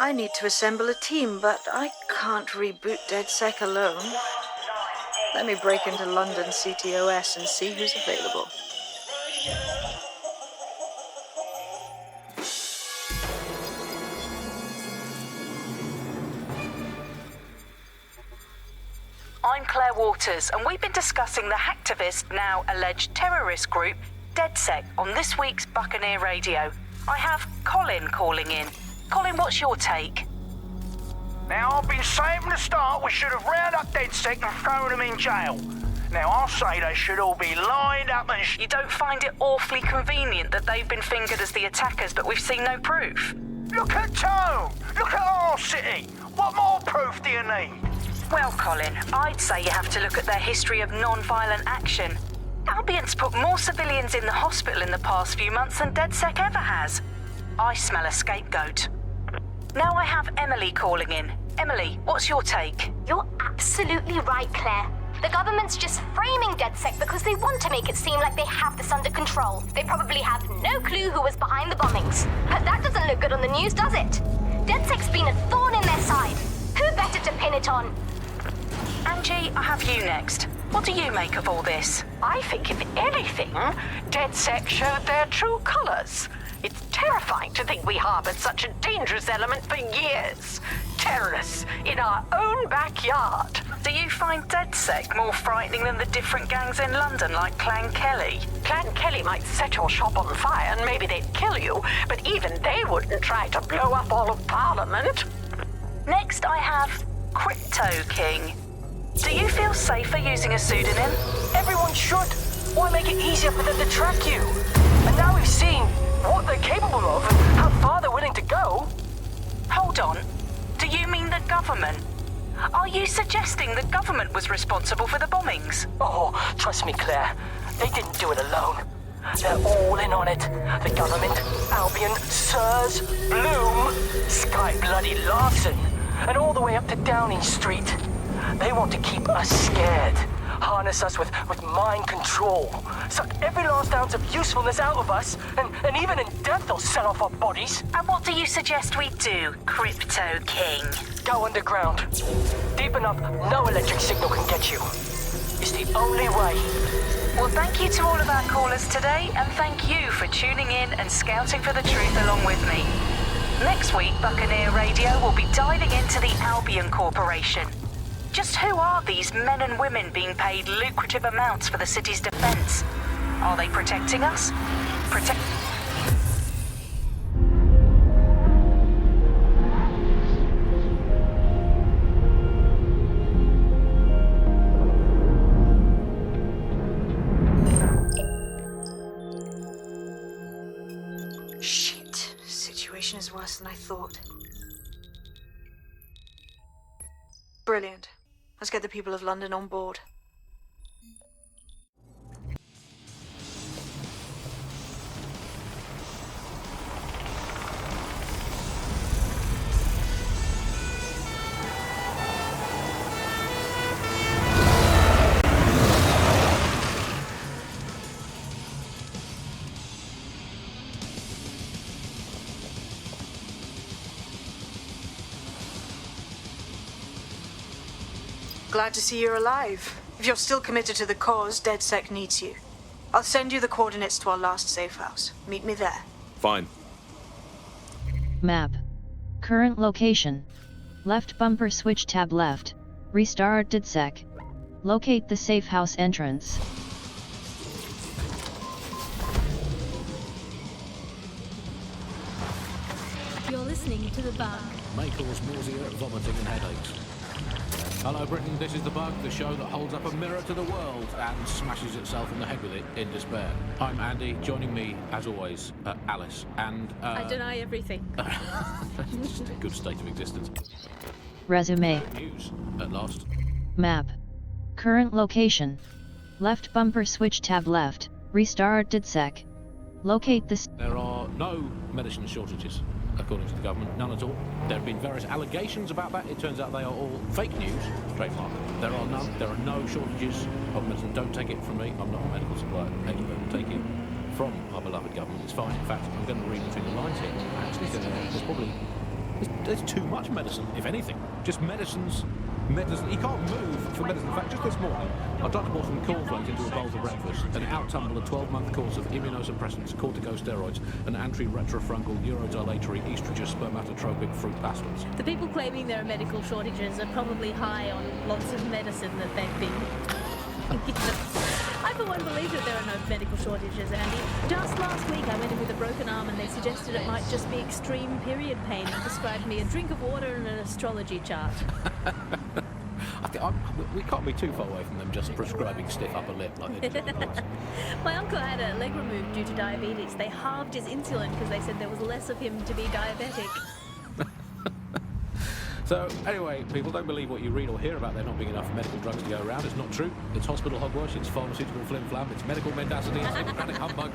I need to assemble a team, but I can't reboot Dedsec alone. Let me break into London CTOS and see who's available. I'm Claire Waters, and we've been discussing the hacktivist, now alleged terrorist group, Dedsec, on this week's Buccaneer Radio. I have Colin calling in. Colin, what's your take? Now, I've been saying from the start we should have rounded up Dedsec and thrown them in jail. Now, I'll say they should all be lined up and... You don't find it awfully convenient that they've been fingered as the attackers, but we've seen no proof? Look at Tone! Look at our city! What more proof do you need? Well, Colin, I'd say you have to look at their history of non-violent action. Albion's put more civilians in the hospital in the past few months than Dedsec ever has. I smell a scapegoat. Now I have Emily calling in. Emily, what's your take? You're absolutely right, Claire. The government's just framing Dedsec because they want to make it seem like they have this under control. They probably have no clue who was behind the bombings. But that doesn't look good on the news, does it? Dedsec's been a thorn in their side. Who better to pin it on? Angie, I have you next. What do you make of all this? I think, if anything, Dedsec showed their true colors. It's terrifying to think we harbored such a dangerous element for years. Terrorists in our own backyard. Do you find Dedsec more frightening than the different gangs in London, like Clan Kelly? Clan Kelly might set your shop on fire and maybe they'd kill you, but even they wouldn't try to blow up all of Parliament. Next, I have Crypto King. Do you feel safer using a pseudonym? Everyone should. Why make it easier for them to track you? And now we've seen what they're capable of and how far they're willing to go. Hold on. Do you mean the government? Are you suggesting the government was responsible for the bombings? Oh, trust me, Claire. They didn't do it alone. They're all in on it. The government, Albion, Sirs, Bloom, Sky Bloody Larson, and all the way up to Downing Street. They want to keep us scared, harness us with mind control, suck every last ounce of usefulness out of us, and even in death they'll sell off our bodies. And what do you suggest we do, Crypto King? Go underground. Deep enough, no electric signal can get you. It's the only way. Well, thank you to all of our callers today, and thank you for tuning in and scouting for the truth along with me. Next week, Buccaneer Radio will be diving into the Albion Corporation. Just who are these men and women being paid lucrative amounts for the city's defense? Are they protecting us? Shit. Situation is worse than I thought. Brilliant. Let's get the people of London on board. Glad to see you're alive. If you're still committed to the cause, Dedsec needs you. I'll send you the coordinates to our last safe house. Meet me there. Fine. Map. Current location. Left bumper switch tab left. Restart Dedsec. Locate the safe house entrance. You're listening to The Bug. May cause nausea, vomiting and headaches. Hello Britain, this is The Bug, the show that holds up a mirror to the world and smashes itself in the head with it in despair. I'm Andy, joining me, as always, Alice, and... I deny everything. Just a good state of existence. Resume. News, at last. Map. Current location. Left bumper switch tab left. Restart Dedsec. Locate the... There are no medicine shortages, according to the government, none at all. There have been various allegations about that. It turns out they are all fake news, trademark. There are none. There are no shortages of medicine. Don't take it from me. I'm not a medical supply expert. Take it from our beloved government. It's fine. In fact, I'm going to read between the lines here. Actually, there's probably There's too much medicine, if anything. Just medicine. He can't move for medicine. In fact, just this morning, I tried to pour some cornflakes into a bowl for breakfast and out-tumbled a 12-month course of immunosuppressants, corticosteroids, and anti-retrofrontal neurodilatory estrogen spermatotropic fruit pastilles. The people claiming there are medical shortages are probably high on lots of medicine that they've been... I for one believe that there are no medical shortages, Andy. Just last week I went in with a broken arm and they suggested it might just be extreme period pain and prescribed me a drink of water and an astrology chart. We can't be too far away from them just prescribing stiff upper lip like they did. My uncle had a leg removed due to diabetes. They halved his insulin because they said there was less of him to be diabetic. So, anyway, people, don't believe what you read or hear about there not being enough medical drugs to go around. It's not true. It's hospital hogwash, it's pharmaceutical flim-flam, it's medical mendacity, it's democratic humbug,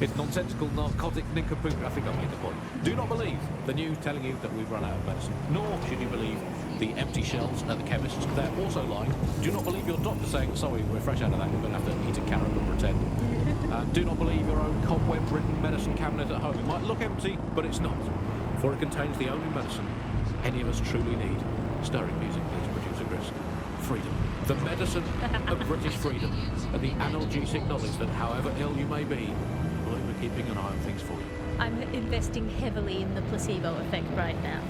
it's nonsensical narcotic nincompoop. I think I've made the point. Do not believe the news telling you that we've run out of medicine, nor should you believe the empty shelves at the chemists. They're also lying. Do not believe your doctor saying, sorry, we're fresh out of that, you're going to have to eat a carrot and pretend. Do not believe your own cobweb-ridden medicine cabinet at home. It might look empty, but it's not, for it contains the only medicine any of us truly need. Stirring music, please, Producer Chris. Freedom. The medicine of British freedom, and the analgesic knowledge that however ill you may be, we'll be keeping an eye on things for you. I'm investing heavily in the placebo effect right now.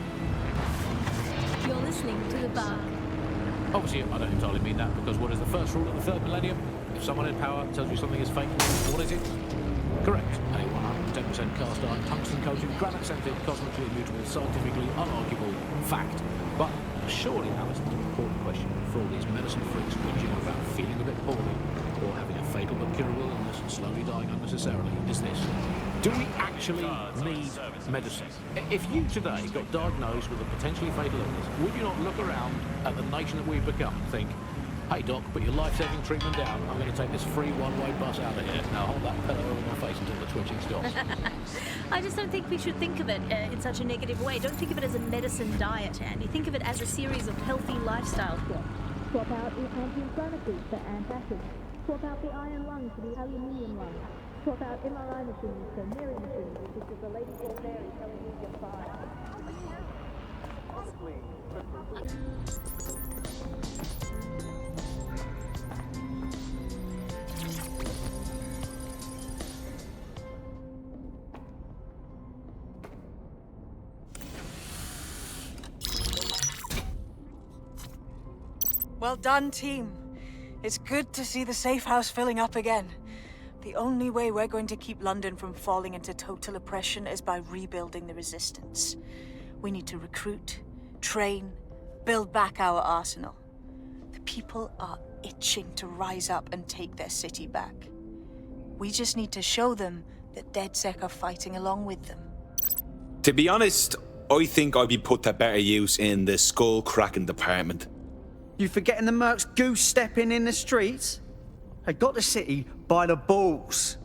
You're listening to The Bar. Obviously, I don't entirely mean that, because what is the first rule of the third millennium? If someone in power tells you something is fake, what is it? Correct. A 110% cast iron, tungsten-coated, granite-scented, cosmically immutable, scientifically unarguable fact. But surely, Alice, the important question for all these medicine freaks whinging about feeling a bit poorly or having a fatal but curable illness and slowly dying unnecessarily is this. Do we actually need medicine? If you today got diagnosed with a potentially fatal illness, would you not look around at the nation that we've become and think, hey doc, put your life-saving treatment down. I'm going to take this free one-way bus out of here. Now hold that pillow over my face until the twitching stops. I just don't think we should think of it in such a negative way. Don't think of it as a medicine diet, Andy. Think of it as a series of healthy lifestyle swaps. Swap out the anti-inflammatories for antacids. Swap out the iron lung for the aluminium lung. Swap out MRI machines for Mary machines, which is the lady called Mary telling you you're fine. Well done, team. It's good to see the safe house filling up again. The only way we're going to keep London from falling into total oppression is by rebuilding the resistance. We need to recruit, train, build back our arsenal. The people are itching to rise up and take their city back. We just need to show them that Dedsec are fighting along with them. To be honest, I think I'd be put to better use in the skull-cracking department. You forgetting the mercs goose-stepping in the streets? They got the city by the balls.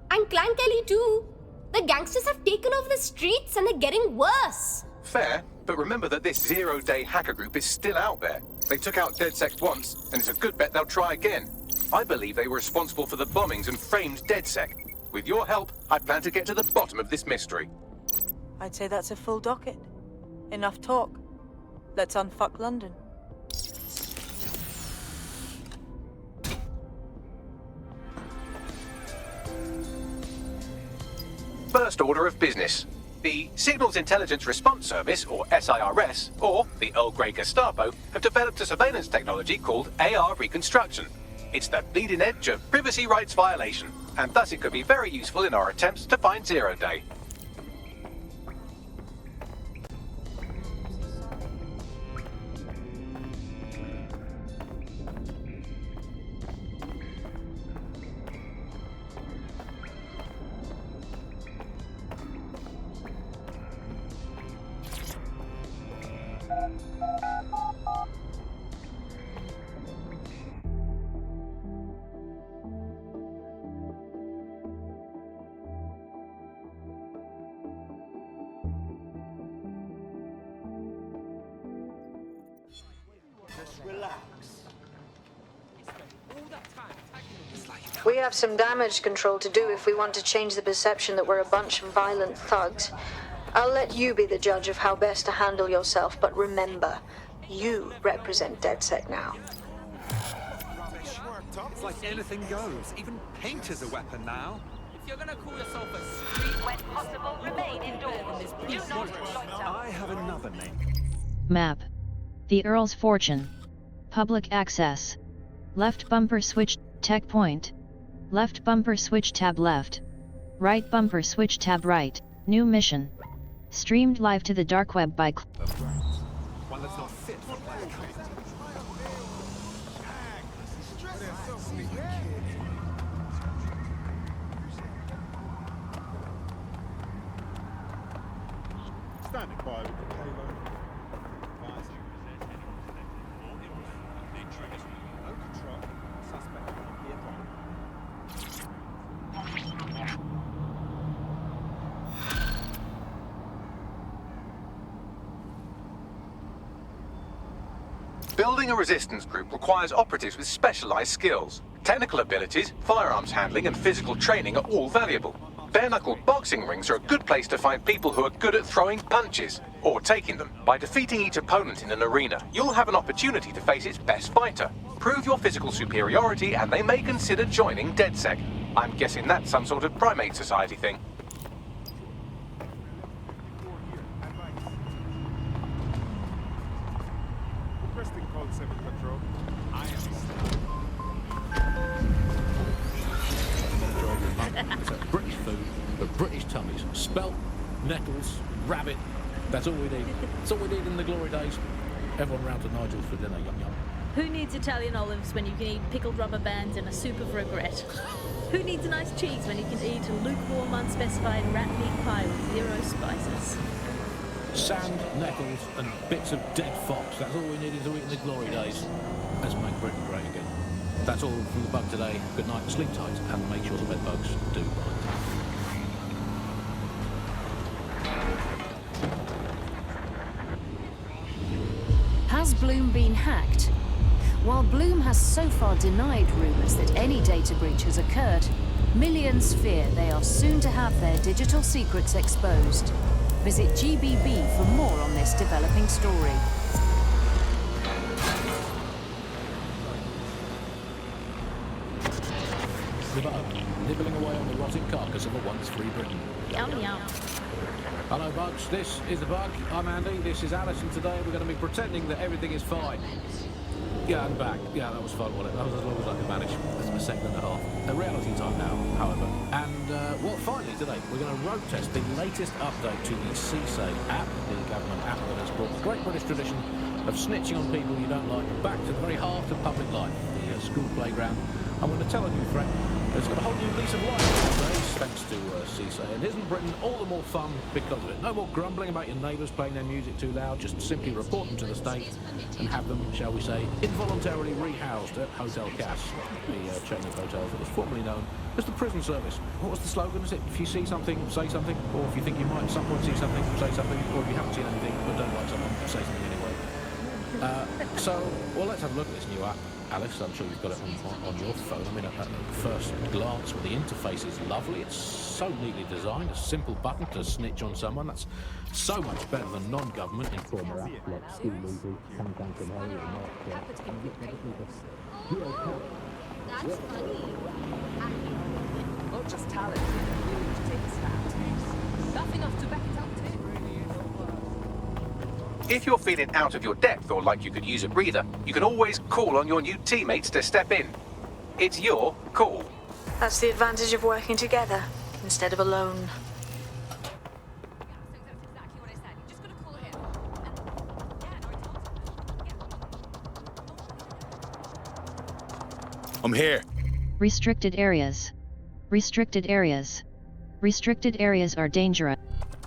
And Clan Kelly too. The gangsters have taken over the streets and they're getting worse. Fair, but remember that this zero-day hacker group is still out there. They took out Dedsec once, and it's a good bet they'll try again. I believe they were responsible for the bombings and framed Dedsec. With your help, I plan to get to the bottom of this mystery. I'd say that's a full docket. Enough talk. Let's unfuck London. First order of business. The Signals Intelligence Response Service, or SIRS, or the Earl Grey Gestapo, have developed a surveillance technology called AR Reconstruction. It's the bleeding edge of privacy rights violation, and thus it could be very useful in our attempts to find Zero Day. We have some damage control to do if we want to change the perception that we're a bunch of violent thugs. I'll let you be the judge of how best to handle yourself, but remember, you represent Dedsec now. It's like anything goes. Even paint is a weapon now. If you're gonna call yourself a street, when possible, remain indoors. Do not loiter. I have another name. Map. The Earl's Fortune. Public access. Left bumper switch, tech point. Left bumper switch tab left. Right bumper switch tab right. New mission. Streamed live to the dark web by One that's not fit for player content. Standing by with the payload. No control. Suspect nearby. Building a resistance group requires operatives with specialized skills. Technical abilities, firearms handling, and physical training are all valuable. Bare-knuckle boxing rings are a good place to find people who are good at throwing punches, or taking them. By defeating each opponent in an arena, you'll have an opportunity to face its best fighter. Prove your physical superiority and they may consider joining Dedsec. I'm guessing that's some sort of primate society thing. Requesting code 7 patrol. I am So British food, but British tummies. Spelt, nettles, rabbit. That's all we need. That's all we need in the glory days. Everyone round to Nigel's for dinner, yum yum. Who needs Italian olives when you can eat pickled rubber bands and a soup of regret? Who needs a nice cheese when you can eat a lukewarm, unspecified rat meat pie with 0 spices? Sand, nettles, and bits of dead fox. That's all we needed to eat in the glory days. Let's make Britain great again. That's all from the bug today. Good night, sleep tight, and make sure the bed bugs do bite. Has Bloom been hacked? While Bloom has so far denied rumours that any data breach has occurred, millions fear they are soon to have their digital secrets exposed. Visit GBB for more on this developing story. The bug, nibbling away on the rotting carcass of a once free Britain. Yum yum. Hello, bugs. This is the bug. I'm Andy. This is Alice, and today we're going to be pretending that everything is fine. Yeah, I'm back. Yeah, that was fun, wasn't it? That was as long as I could manage. That's a second and a half. A reality time now, however. And, well, finally today, we're going to road test the latest update to the CSA app, the government app that has brought the great British tradition of snitching on people you don't like back to the very heart of public life, the school playground. I'm going to tell a new threat that's got a whole new lease of life nowadays, thanks to CSA. And isn't Britain all the more fun because of it? No more grumbling about your neighbours playing their music too loud. Just simply report them to the state and have them, shall we say, involuntarily rehoused at Hotel Cass, the chain of hotels that was formerly known as the prison service. What was the slogan? Is it, if you see something, say something? Or if you think you might at some point see something, say something? Or if you haven't seen anything but don't like someone, say something anyway. Well, let's have a look at this new app. Alice, I'm sure you've got it on your phone. I mean, at first glance, well, the interface is lovely. It's so neatly designed. A simple button to snitch on someone. That's so much better than non-government informal apps like School Losers, Countdown from Home, or Mark. That's funny. Not just talent, huge takes that. Tough enough to back it up too. If you're feeling out of your depth or like you could use a breather, you can always call on your new teammates to step in. It's your call. That's the advantage of working together instead of alone. I'm here. Restricted areas. Restricted areas. Restricted areas are dangerous.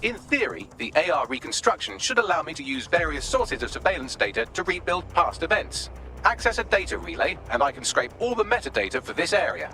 In theory, the AR reconstruction should allow me to use various sources of surveillance data to rebuild past events. Access a data relay, and I can scrape all the metadata for this area.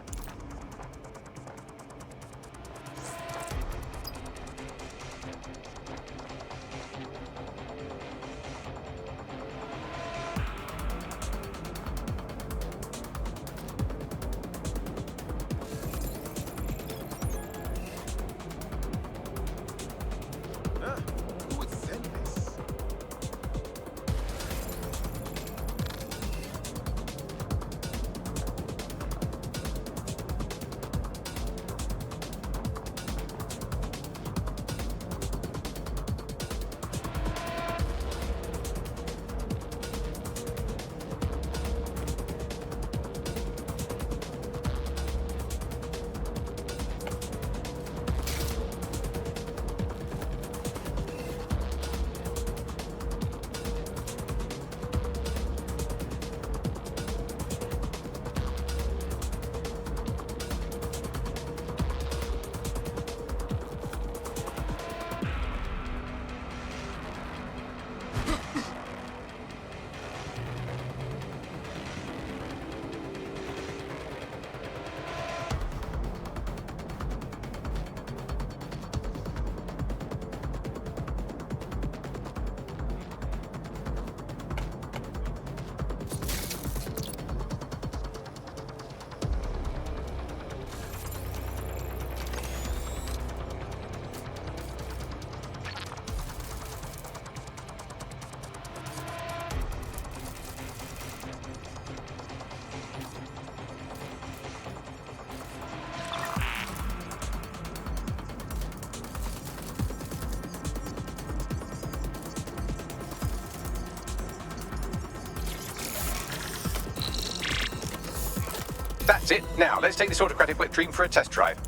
That's it. Now, let's take this autocratic wet dream for a test drive.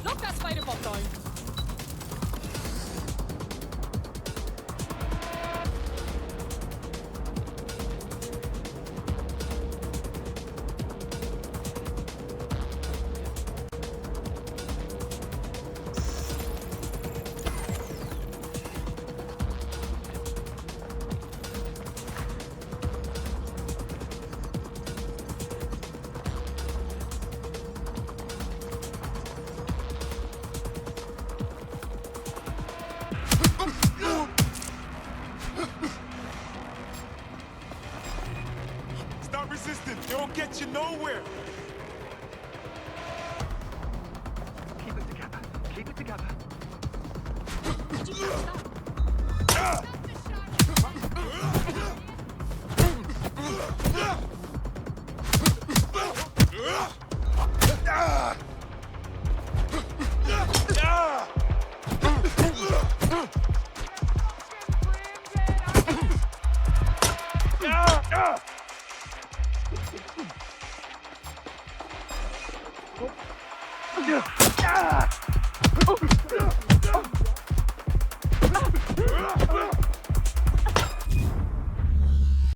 Lock that spider bot down. Stop resisting. They won't get you nowhere. Keep it together. Keep it together. Ah!